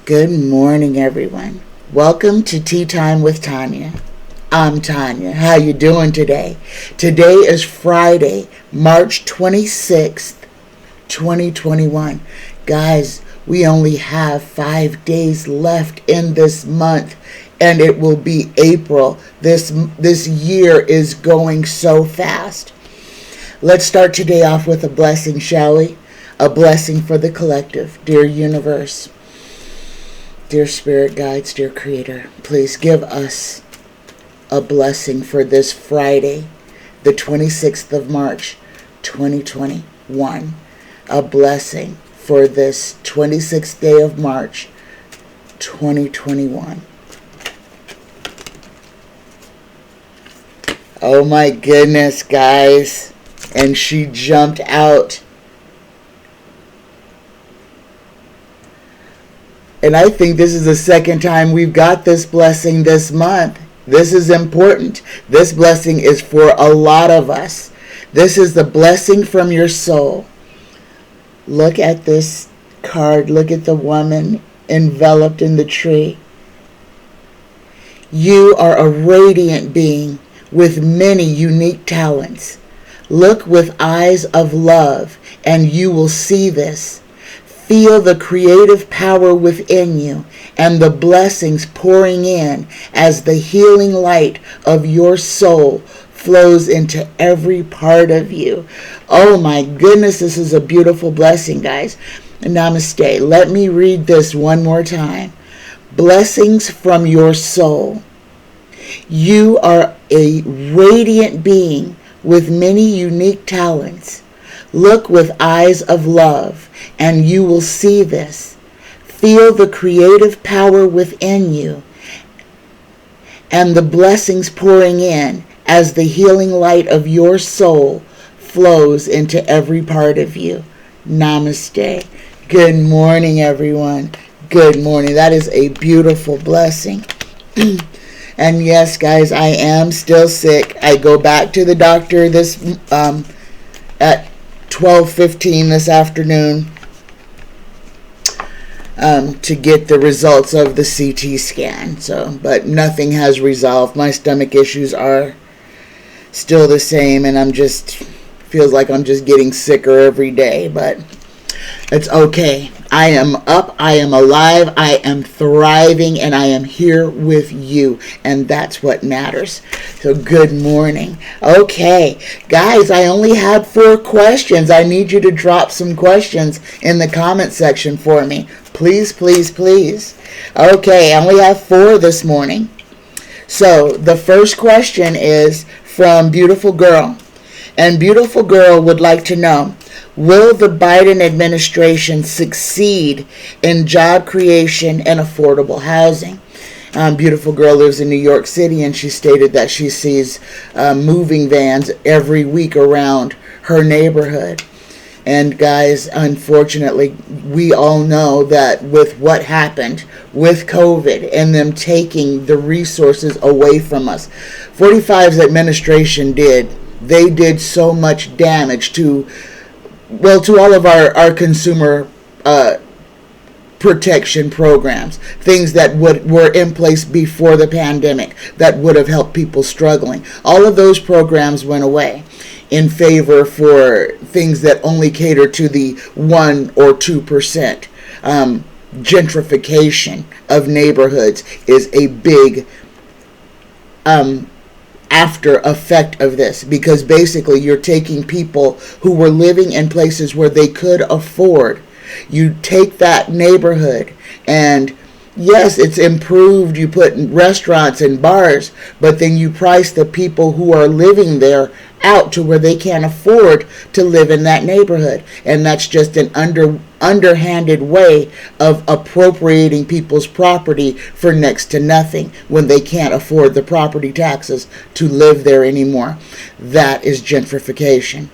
Good morning, everyone. Welcome to Tea Time with Tanya. I'm Tanya. How you doing today? Today is Friday, March 26th, 2021. Guys, we only have 5 days left in this month, and it will be April. This year is going so fast. Let's start today off with a blessing, shall we? A blessing for the collective. Dear universe, dear spirit guides, dear creator, please give us a blessing for this Friday, the 26th of March, 2021. A blessing for this 26th day of March, 2021. Oh my goodness, guys. And she jumped out. And I think this is the second time we've got this blessing this month. This is important. This blessing is for a lot of us. This is the blessing from your soul. Look at this card. Look at the woman enveloped in the tree. You are a radiant being with many unique talents. Look with eyes of love, and you will see this. Feel the creative power within you and the blessings pouring in as the healing light of your soul flows into every part of you. Oh my goodness, this is a beautiful blessing, guys. Namaste. Let me read this one more time. Blessings from your soul. You are a radiant being with many unique talents. Look with eyes of love, and you will see this. Feel the creative power within you and the blessings pouring in as the healing light of your soul flows into every part of you. Namaste. Good morning, everyone. Good morning. That is a beautiful blessing. And yes, guys, I am still sick. I go back to the doctor at 12:15 this afternoon to get the results of the CT scan. But nothing has resolved. My stomach issues are still the same, and feels like I'm just getting sicker every day, but it's okay. I am up, I am alive, I am thriving, and I am here with you, and that's what matters. So good morning. Okay, guys, I only had 4 questions. I need you to drop some questions in the comment section for me. Please, please, please. Okay, I only have 4 this morning. So the first question is from Beautiful Girl. And Beautiful Girl would like to know, will the Biden administration succeed in job creation and affordable housing? Beautiful Girl lives in New York City, and she stated that she sees moving vans every week around her neighborhood. And guys, unfortunately, we all know that with what happened with COVID and them taking the resources away from us, 45's administration they did so much damage to all of our consumer protection programs, things that were in place before the pandemic that would have helped people struggling. All of those programs went away in favor for things that only cater to the 1 or 2%. Gentrification of neighborhoods is a big after effect of this, because basically you're taking people who were living in places where they could afford. You take that neighborhood, and yes, it's improved. You put restaurants and bars, but then you price the people who are living there out to where they can't afford to live in that neighborhood. And that's just an underhanded way of appropriating people's property for next to nothing when they can't afford the property taxes to live there anymore. That is gentrification.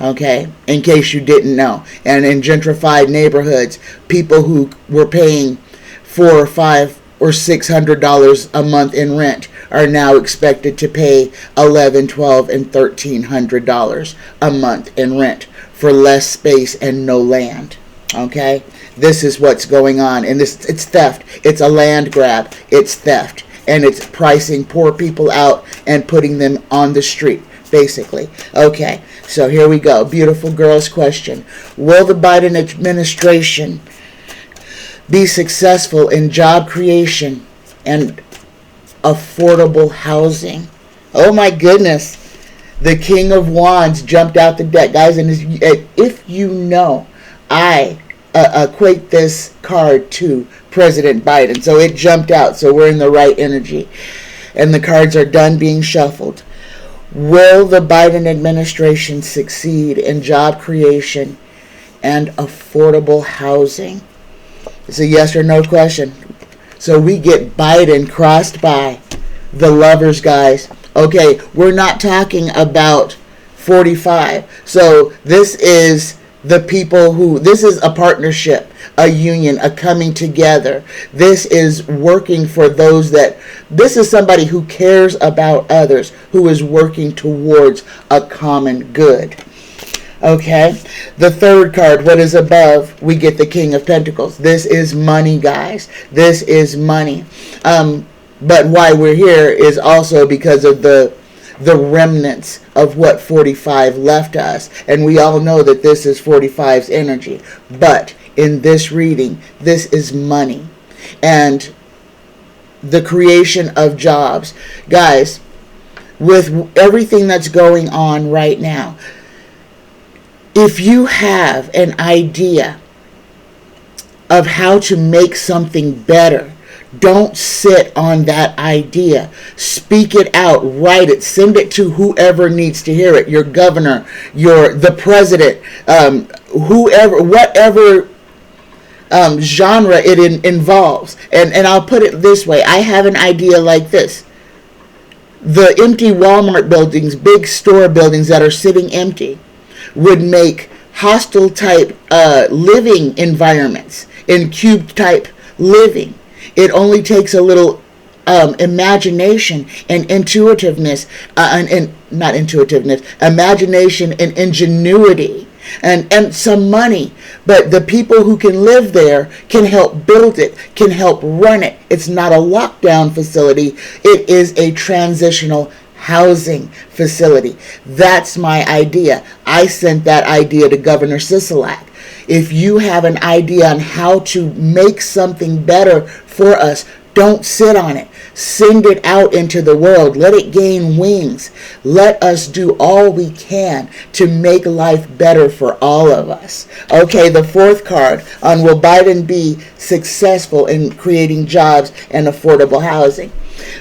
Okay, in case you didn't know. And in gentrified neighborhoods, people who were paying $400 or $500 or $600 a month in rent are now expected to pay $1,100, $1,200, and $1,300 a month in rent for less space and no land. Okay, this is what's going on. And it's theft. It's a land grab. It's theft. And it's pricing poor people out and putting them on the street, basically. Okay, so here we go. Beautiful girl's question. Will the Biden administration be successful in job creation and affordable housing? Oh my goodness. The King of Wands jumped out the deck. Guys, and if you know, I equate this card to President Biden. So it jumped out. So we're in the right energy. And the cards are done being shuffled. Will the Biden administration succeed in job creation and affordable housing? It's a yes or no question. So we get Biden crossed by the lovers, guys. Okay, we're not talking about 45. So this is the people who, this is a partnership, a union, a coming together. This is working for those that, this is somebody who cares about others, who is working towards a common good. Okay, the third card, what is above, we get the King of Pentacles. This is money, guys. This is money. But why we're here is also because of the remnants of what 45 left us. And we all know that this is 45's energy. But in this reading, this is money. And the creation of jobs. Guys, with everything that's going on right now, if you have an idea of how to make something better, don't sit on that idea. Speak it out. Write it. Send it to whoever needs to hear it. Your governor, the president, whoever, whatever genre it involves. And I'll put it this way. I have an idea like this. The empty Walmart buildings, big store buildings that are sitting empty, would make hostile type living environments, in cube type living. It only takes a little imagination and intuitiveness, imagination and ingenuity and some money. But the people who can live there can help build it, can help run it. It's not a lockdown facility. It is a transitional housing facility. That's my idea. I sent that idea to Governor Sisolak. If you have an idea on how to make something better for us, don't sit on it. Send it out into the world. Let it gain wings. Let us do all we can to make life better for all of us. Okay, the fourth card on will Biden be successful in creating jobs and affordable housing?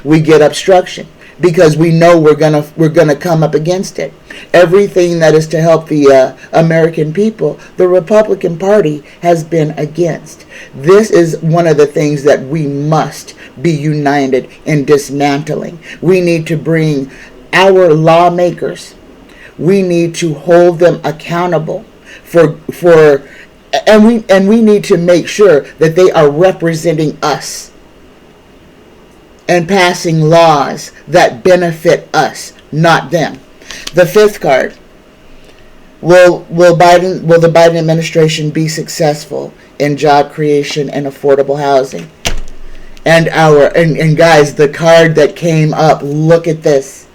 We get obstruction, because we know we're gonna come up against it. Everything that is to help the American people, the Republican Party has been against. This is one of the things that we must be united in dismantling. We need to bring our lawmakers. We need to hold them accountable and we need to make sure that they are representing us and passing laws that benefit us, not them. The fifth card. Will the Biden administration be successful in job creation and affordable housing? And guys, the card that came up, look at this.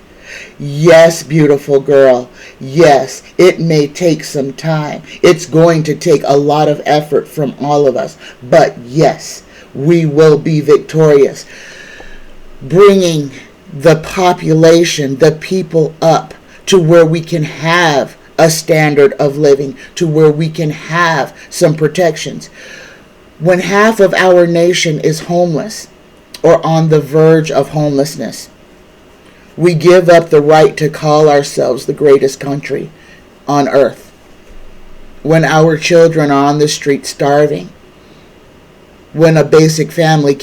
Yes, beautiful girl. Yes, it may take some time. It's going to take a lot of effort from all of us. But yes, we will be victorious. Bringing the population, the people up to where we can have a standard of living, to where we can have some protections. When half of our nation is homeless or on the verge of homelessness, we give up the right to call ourselves the greatest country on earth. When our children are on the street starving, when a basic family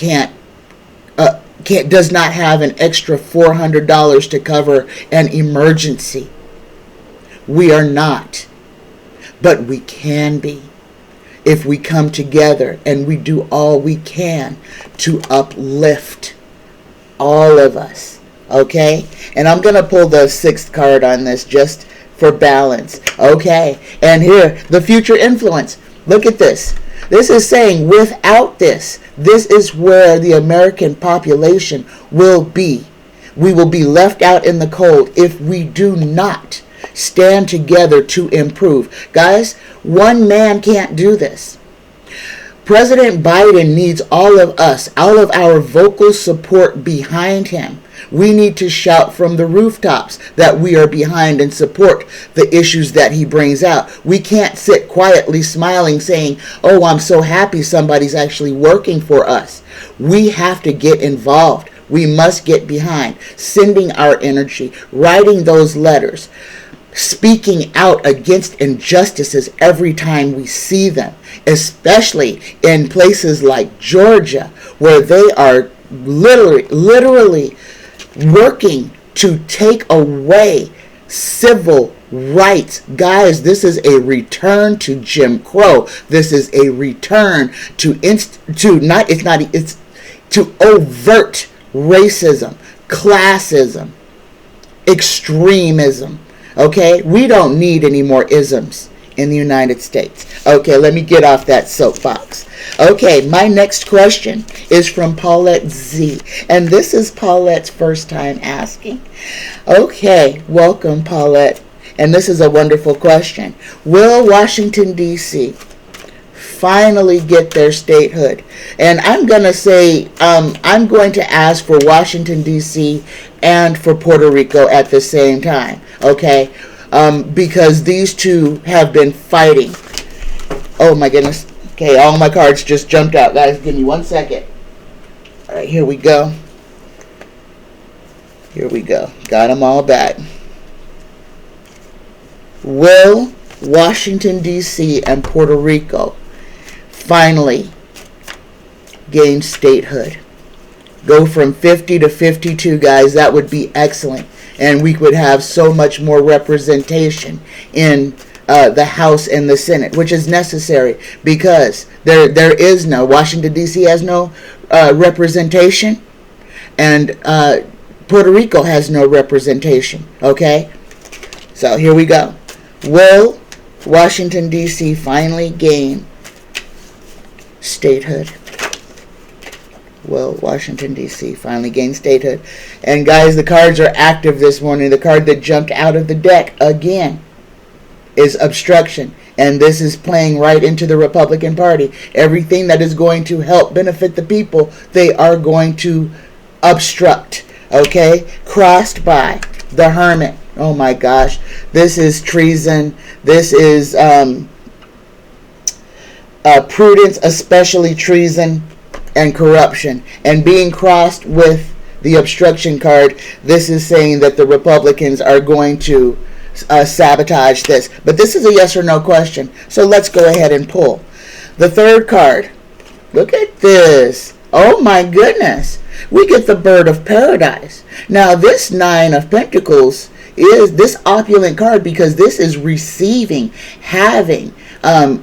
does not have an extra $400 to cover an emergency. We are not, but we can be if we come together and we do all we can to uplift all of us. Okay? And I'm going to pull the sixth card on this just for balance. Okay? And here, the future influence. Look at this. This is saying without this is where the American population will be. We will be left out in the cold if we do not stand together to improve. Guys, one man can't do this. President Biden needs all of us, all of our vocal support behind him. We need to shout from the rooftops that we are behind and support the issues that he brings out. We can't sit quietly smiling saying, oh, I'm so happy somebody's actually working for us. We have to get involved. We must get behind, sending our energy, writing those letters, speaking out against injustices every time we see them, especially in places like Georgia, where they are literally working to take away civil rights. Guys, this is a return to Jim Crow. This is a return to overt racism, classism, extremism. Okay, we don't need any more isms in the United States. Okay, let me get off that soapbox. Okay, my next question is from Paulette Z. And this is Paulette's first time asking. Okay, welcome, Paulette. And this is a wonderful question. Will Washington, D.C. finally get their statehood? And I'm going to say, I'm going to ask for Washington, D.C. and for Puerto Rico at the same time. Okay? Because these two have been fighting. Oh my goodness. Okay, all my cards just jumped out. Guys, give me 1 second. All right, here we go. Here we go. Got them all back. Will Washington, D.C. and Puerto Rico finally gain statehood? Go from 50 to 52, guys. That would be excellent. And we would have so much more representation in the House and the Senate, which is necessary because there is no, Washington, D.C. has no representation, and Puerto Rico has no representation, okay? So here we go. Will Washington, D.C. finally gain statehood? Will Washington, D.C. finally gain statehood? And guys, the cards are active this morning. The card that jumped out of the deck again is obstruction. And this is playing right into the Republican Party. Everything that is going to help benefit the people, they are going to obstruct. Okay? Crossed by the Hermit. Oh my gosh. This is treason. This is prudence, especially treason and corruption. And being crossed with the obstruction card, this is saying that the Republicans are going to sabotage this. But this is a yes or no question. So let's go ahead and pull. The third card. Look at this. Oh my goodness. We get the Bird of Paradise. Now this Nine of Pentacles is this opulent card because this is receiving, having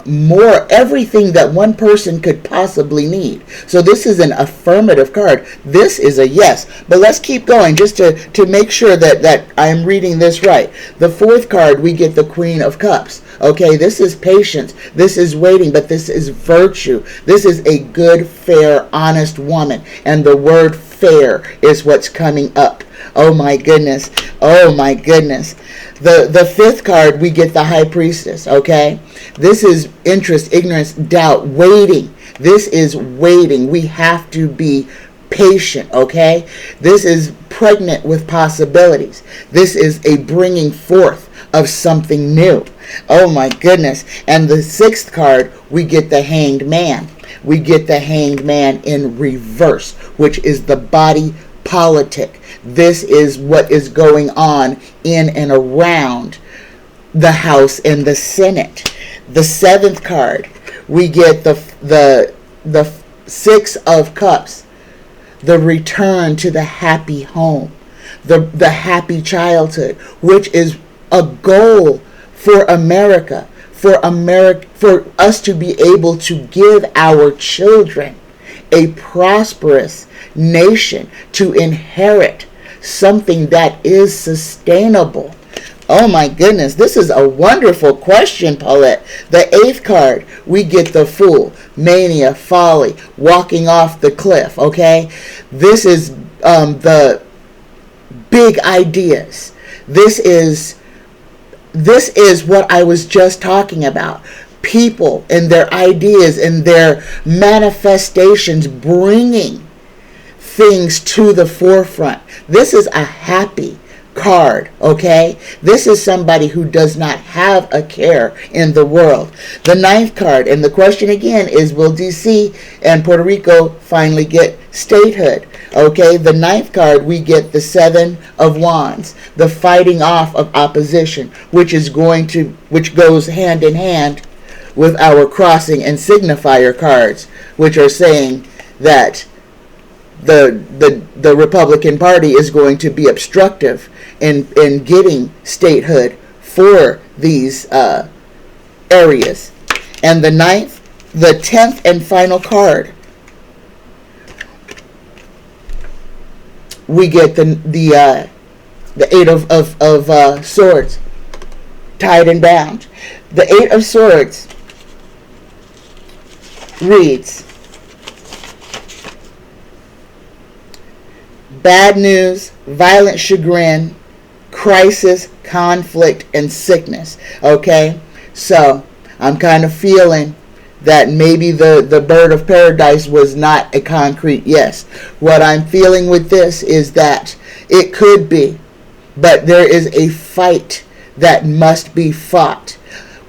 more, everything that one person could possibly need. So this is an affirmative card. This is a yes. But let's keep going just to make sure that I'm reading this right. The fourth card, we get the Queen of Cups. Okay, this is patience. This is waiting, but this is virtue. This is a good, fair, honest woman. And the word fair is what's coming up. Oh my goodness. Oh my goodness. The fifth card, we get the High Priestess, okay? This is interest, ignorance, doubt, waiting. This is waiting. We have to be patient, okay? This is pregnant with possibilities. This is a bringing forth of something new. Oh my goodness. And the sixth card, we get the Hanged Man. We get the Hanged Man in reverse, which is the body politic. This is what is going on in and around the House and the Senate. The seventh card, we get the Six of Cups, the return to the happy home, the happy childhood, which is a goal for America, for us to be able to give our children a prosperous nation, to inherit something that is sustainable. Oh my goodness, this is a wonderful question, Paulette. The 8th card, we get the Fool, mania, folly, walking off the cliff, okay? This is the big ideas. This is what I was just talking about. People and their ideas and their manifestations bringing things to the forefront. This is a happy card, okay? This is somebody who does not have a care in the world. The 9th card, and the question again is, will DC and Puerto Rico finally get statehood? Okay, the 9th card, we get the 7 of Wands, the fighting off of opposition, which goes hand in hand with our crossing and signifier cards, which are saying that the Republican Party is going to be obstructive in getting statehood for these areas. And the 10th and final card, we get the 8 of Swords, tied and bound. The 8 of Swords reads, bad news, violent chagrin, crisis, conflict, and sickness. Okay? So, I'm kind of feeling that maybe the bird of paradise was not a concrete yes. What I'm feeling with this is that it could be, but there is a fight that must be fought.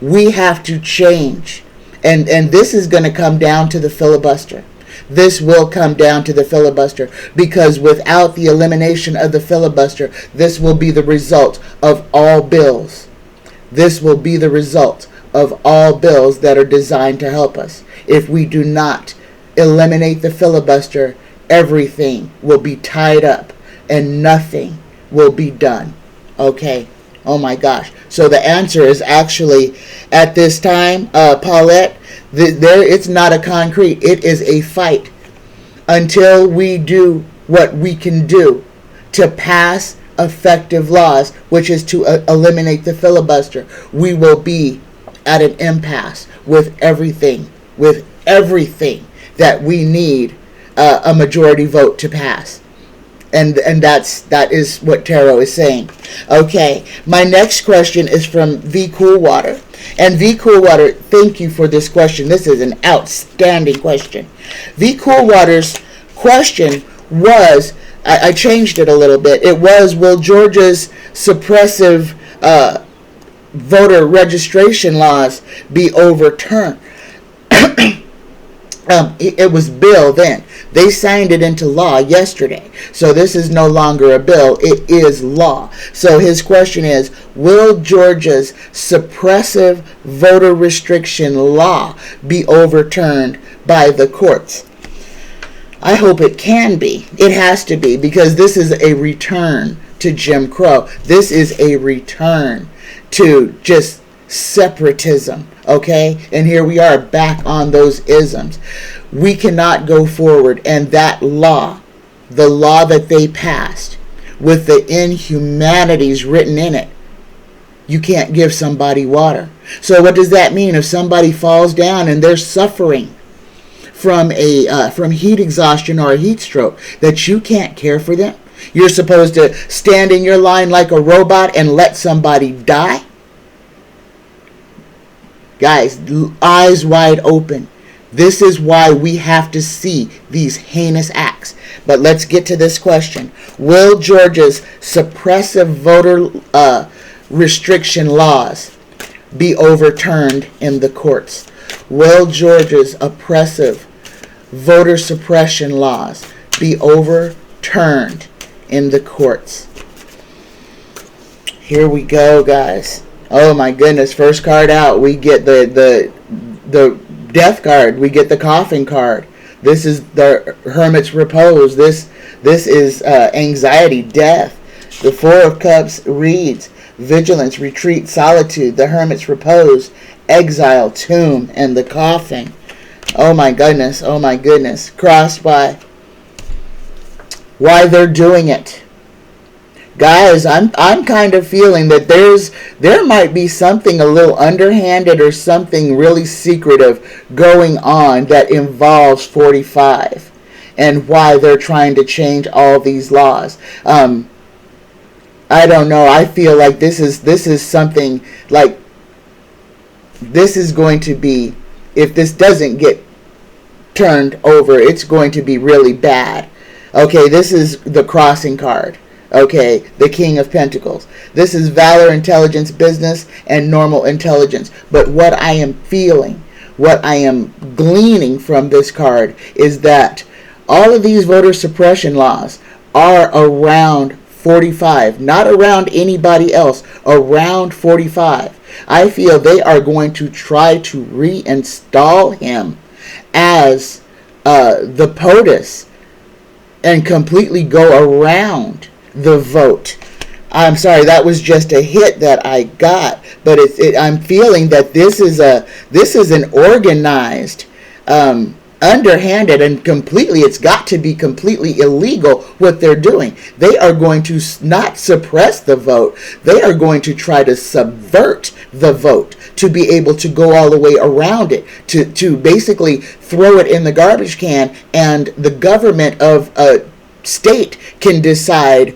We have to change. And this is going to come down to the filibuster. This will come down to the filibuster, because without the elimination of the filibuster, this will be the result of all bills. This will be the result of all bills that are designed to help us. If we do not eliminate the filibuster, everything will be tied up and nothing will be done. Okay? Oh my gosh. So the answer is actually, at this time, Paulette, it's not a concrete. It is a fight until we do what we can do to pass effective laws, which is to eliminate the filibuster. We will be at an impasse with everything that we need a majority vote to pass. And that is what tarot is saying. Okay, my next question is from VCOOLWATER. And VCOOLWATER, thank you for this question. This is an outstanding question. VCOOLWATER's question was, I changed it a little bit. It was, will Georgia's suppressive voter registration laws be overturned? It was bill then. They signed it into law yesterday. So this is no longer a bill. It is law. So his question is, will Georgia's suppressive voter restriction law be overturned by the courts? I hope it can be. It has to be, because this is a return to Jim Crow. This is a return to just separatism. Okay? And here we are back on those isms. We cannot go forward, and that law, the law that they passed, with the inhumanities written in it, you can't give somebody water. So what does that mean? If somebody falls down and they're suffering from heat exhaustion or a heat stroke, that you can't care for them? You're supposed to stand in your line like a robot and let somebody die? Guys, eyes wide open. This is why we have to see these heinous acts. But let's get to this question. Will Georgia's suppressive voter restriction laws be overturned in the courts? Will Georgia's oppressive voter suppression laws be overturned in the courts? Here we go, guys. Oh my goodness. First card out, we get the death card. We get the coffin card. This is the hermit's repose. This is anxiety, death. The 4 of Cups reads vigilance, retreat, solitude, the hermit's repose, exile, tomb, and the coffin. Oh my goodness. Oh my goodness. Crossed by why they're doing it. Guys, I'm kind of feeling that there might be something a little underhanded or something really secretive going on that involves 45 and why they're trying to change all these laws. I don't know. I feel like this is something like this is going to be, if this doesn't get turned over, it's going to be really bad. Okay, this is the crossing card. Okay, the King of Pentacles. This is valor, intelligence, business, and normal intelligence. But what I am feeling, what I am gleaning from this card is that all of these voter suppression laws are around 45, not around anybody else, around 45. I feel they are going to try to reinstall him as the POTUS and completely go around the vote. I'm sorry, that was just a hit that I got, but I'm feeling that this is an organized, underhanded, and completely, it's got to be completely illegal what they're doing. They are going to not suppress the vote. They are going to try to subvert the vote to be able to go all the way around it, to basically throw it in the garbage can, and the government of a state can decide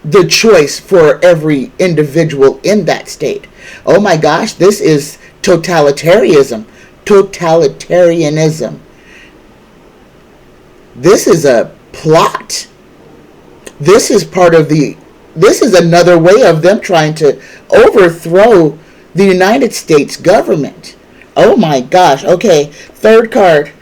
the choice for every individual in that state. Oh my gosh, this is totalitarianism. This is a plot. This is another way of them trying to overthrow the United States government. Oh my gosh. Okay, third card.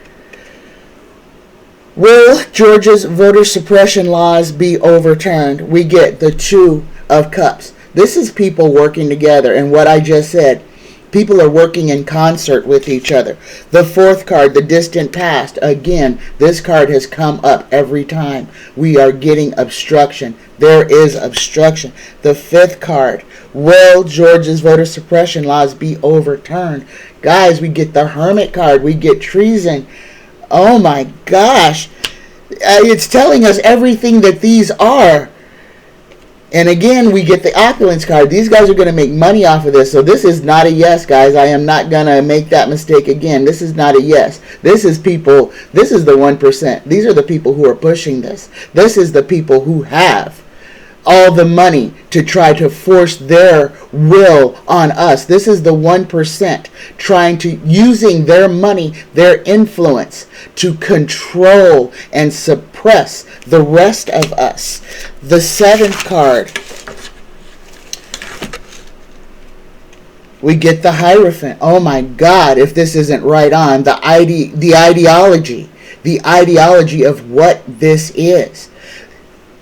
Will Georgia's voter suppression laws be overturned? We get the Two of Cups. This is people working together, and what I just said, people are working in concert with each other. The fourth card, the distant past. Again, this card has come up every time. We are getting obstruction. There is obstruction. The fifth card, will Georgia's voter suppression laws be overturned? Guys, we get the Hermit card. We get treason. Oh my gosh. It's telling us everything that these are. And again, we get the opulence card. These guys are going to make money off of this. So this is not a yes, guys. I am not going to make that mistake again. This is not a yes. This is people. This is the 1%. These are the people who are pushing this. This is the people who have all the money to try to force their will on us. This is the 1% trying to, using their money, their influence to control and suppress the rest of us. The seventh card, we get the Hierophant. Oh my God, if this isn't right on, the ideology of what this is.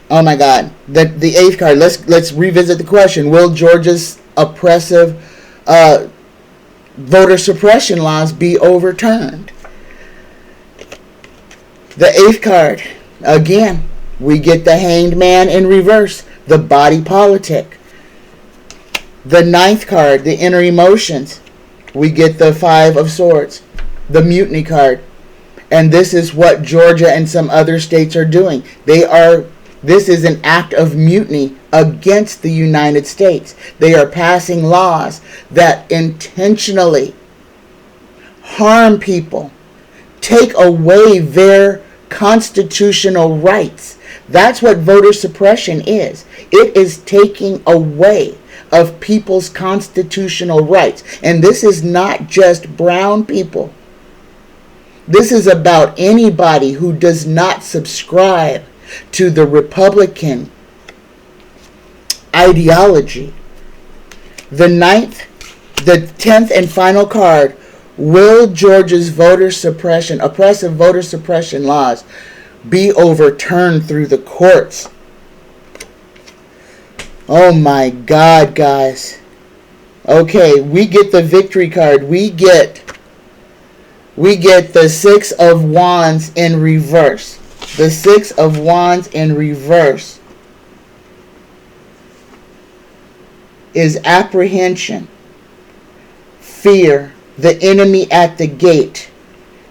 Oh my God. The eighth card. Let's revisit the question. Will Georgia's oppressive voter suppression laws be overturned? The eighth card. Again, we get the Hanged Man in reverse. The body politic. The ninth card. The inner emotions. We get the Five of Swords. The Mutiny card. And this is what Georgia and some other states are doing. This is an act of mutiny against the United States. They are passing laws that intentionally harm people, take away their constitutional rights. That's what voter suppression is. It is taking away of people's constitutional rights. And this is not just brown people. This is about anybody who does not subscribe to the Republican ideology. The 10th and final card, will Georgia's oppressive voter suppression laws be overturned through the courts? Oh my God, guys. Okay, we get the Victory card. We get the Six of Wands in reverse. The Six of Wands in reverse is apprehension, fear, the enemy at the gate.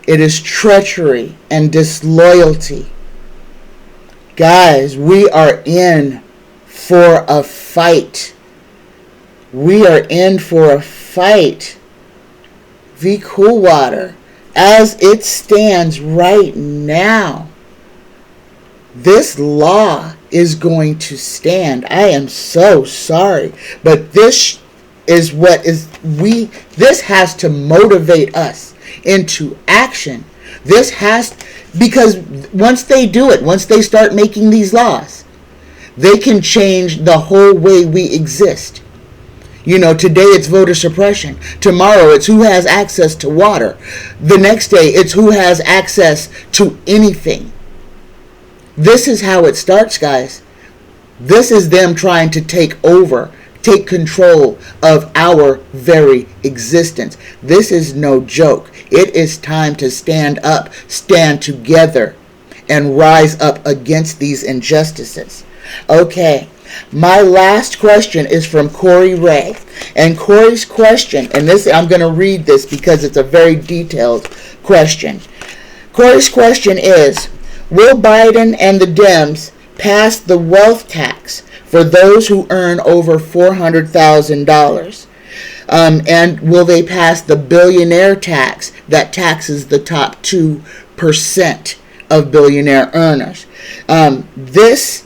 It is treachery and disloyalty. Guys, we are in for a fight. We are in for a fight. VCOOLWATER, as it stands right now, this law is going to stand. I am so sorry, but this is what is this has to motivate us into action. This has, because once they do it, once they start making these laws, they can change the whole way we exist. You know, today it's voter suppression. Tomorrow it's who has access to water. The next day it's who has access to anything. This is how it starts, guys. This is them trying to take over, take control of our very existence. This is no joke. It is time to stand up, stand together, and rise up against these injustices. Okay. My last question is from Cory Ray. And Cory's question, and this, I'm going to read this because it's a very detailed question. Cory's question is, will Biden and the Dems pass the wealth tax for those who earn over $400,000? And will they pass the billionaire tax that taxes the top 2% of billionaire earners? This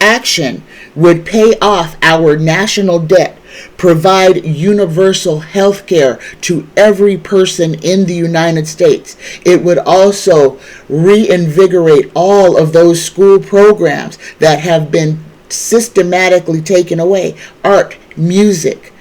action would pay off our national debt, provide universal health care to every person in the United States. It would also reinvigorate all of those school programs that have been systematically taken away. Art, music,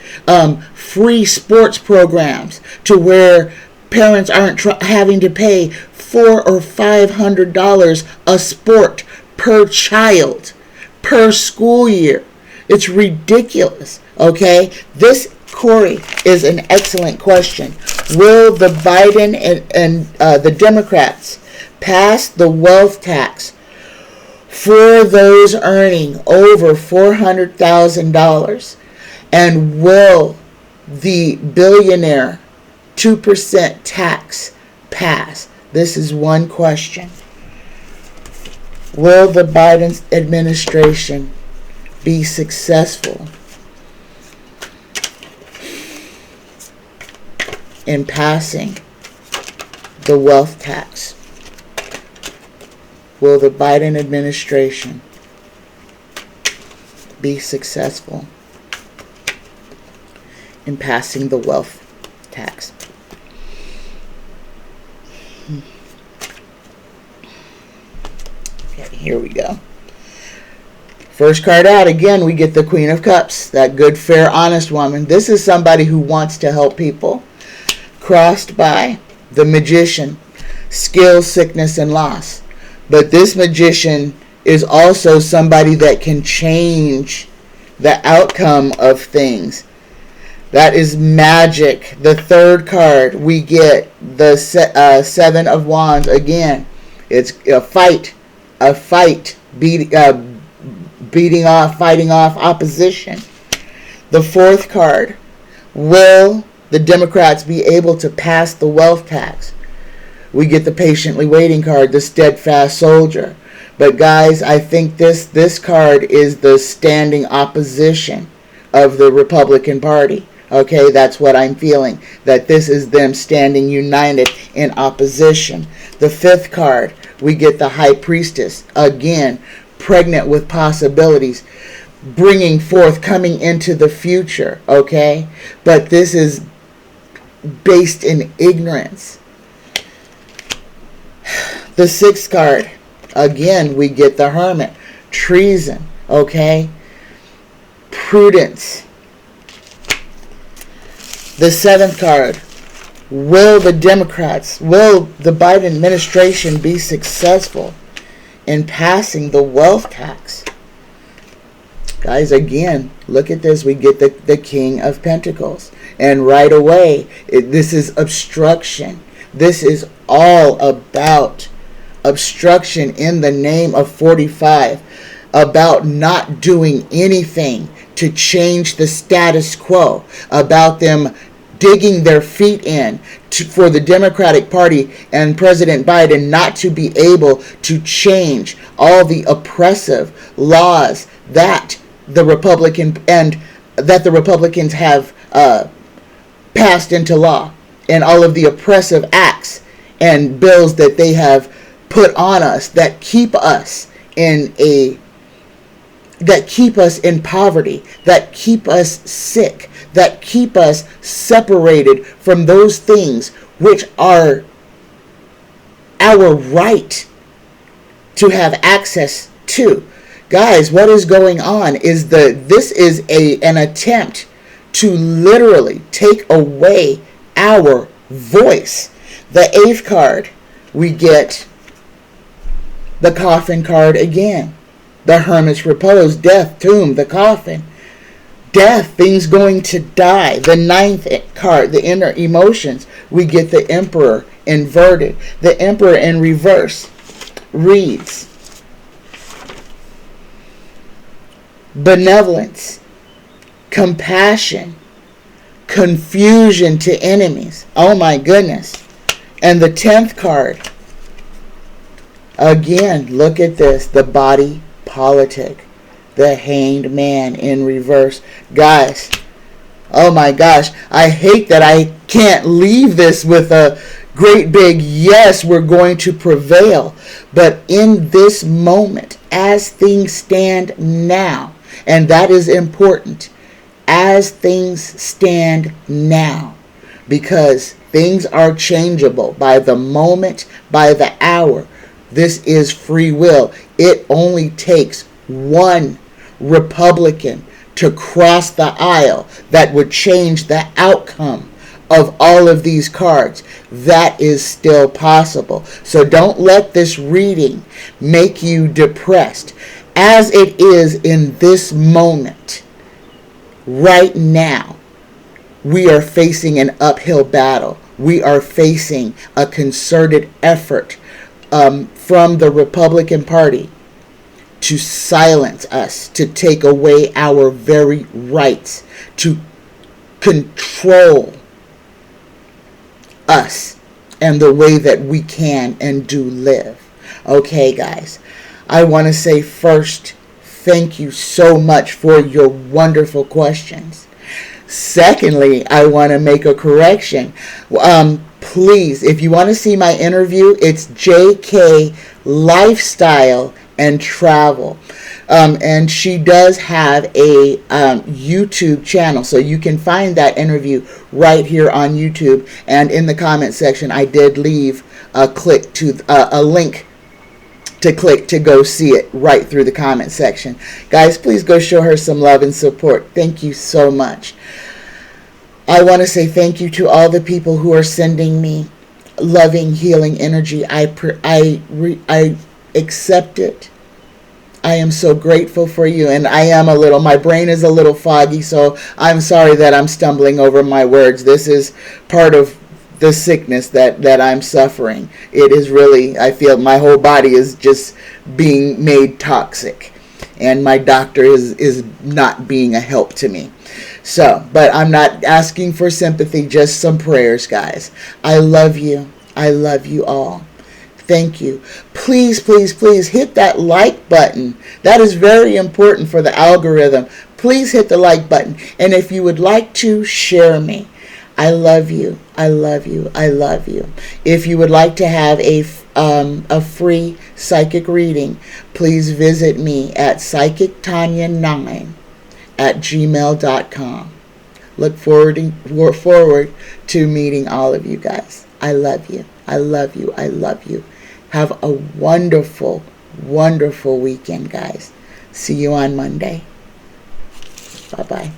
free sports programs, to where parents aren't having to pay $400 or $500 a sport per child, per school year. It's ridiculous, okay? This, Cory, is an excellent question. Will the Biden and the Democrats pass the wealth tax for those earning over $400,000? And will the billionaire 2% tax pass? This is one question. Will the Biden administration be successful in passing the wealth tax? Will the Biden administration be successful in passing the wealth tax? Here we go. First card out, again, we get the Queen of Cups, that good, fair, honest woman. This is somebody who wants to help people. Crossed by the Magician, skill, sickness, and loss. But this Magician is also somebody that can change the outcome of things. That is magic. The third card, we get the Seven of Wands. Again, it's a fight. Fighting off opposition. The fourth card, will the Democrats be able to pass the wealth tax? We get the patiently waiting card, the steadfast soldier. But guys, I think this card is the standing opposition of the Republican Party. Okay, that's what I'm feeling. That this is them standing united in opposition. The fifth card, we get the High Priestess. Again, pregnant with possibilities, bringing forth, coming into the future. Okay, but this is based in ignorance. The sixth card, again, we get the Hermit. Treason. Okay, prudence. The seventh card, will the Biden administration be successful in passing the wealth tax? Guys, again, look at this. We get the King of Pentacles. And right away, this is obstruction. This is all about obstruction in the name of 45. About not doing anything to change the status quo. About them digging their feet in for the Democratic Party and President Biden not to be able to change all the oppressive laws that the Republicans have passed into law, and all of the oppressive acts and bills that they have put on us that keep us in poverty, that keep us sick, that keep us separated from those things which are our right to have access to. Guys, what is going on is this is an attempt to literally take away our voice. The 8th card, we get the coffin card again. The Hermit's Repose, death, tomb, the coffin. Death, things going to die. The 9th card, the inner emotions, we get the Emperor inverted. The Emperor in reverse reads benevolence, compassion, confusion to enemies. Oh my goodness. And the 10th card, again, look at this, the body politic, the Hanged Man in reverse. Guys, oh my gosh, I hate that I can't leave this with a great big yes, we're going to prevail. But in this moment, as things stand now, and that is important, as things stand now, because things are changeable by the moment, by the hour. This is free will. It only takes one Republican to cross the aisle that would change the outcome of all of these cards. That is still possible. So don't let this reading make you depressed. As it is in this moment, right now, we are facing an uphill battle. We are facing a concerted effort from the Republican Party to silence us, to take away our very rights, to control us and the way that we can and do live. Okay, guys, I want to say first, thank you so much for your wonderful questions. Secondly, I want to make a correction. Please, if you want to see my interview, it's JK Lifestyle and Travel. And she does have a YouTube channel, so you can find that interview right here on YouTube. And in the comment section, I did leave a link to click to go see it right through the comment section. Guys, please go show her some love and support. Thank you so much. I want to say thank you to all the people who are sending me loving, healing energy. I accept it. I am so grateful for you, and my brain is a little foggy, so I'm sorry that I'm stumbling over my words. This is part of the sickness that I'm suffering. It is really, I feel my whole body is just being made toxic, and my doctor is not being a help to me. So, but I'm not asking for sympathy, just some prayers, guys. I love you. I love you all. Thank you. Please, please, please hit that like button. That is very important for the algorithm. Please hit the like button. And if you would like to, share me. I love you. I love you. I love you. If you would like to have a free psychic reading, please visit me at psychictanya9@gmail.com. Look forward to meeting all of you guys. I love you. I love you. I love you. Have a wonderful, wonderful weekend, guys. See you on Monday. Bye-bye.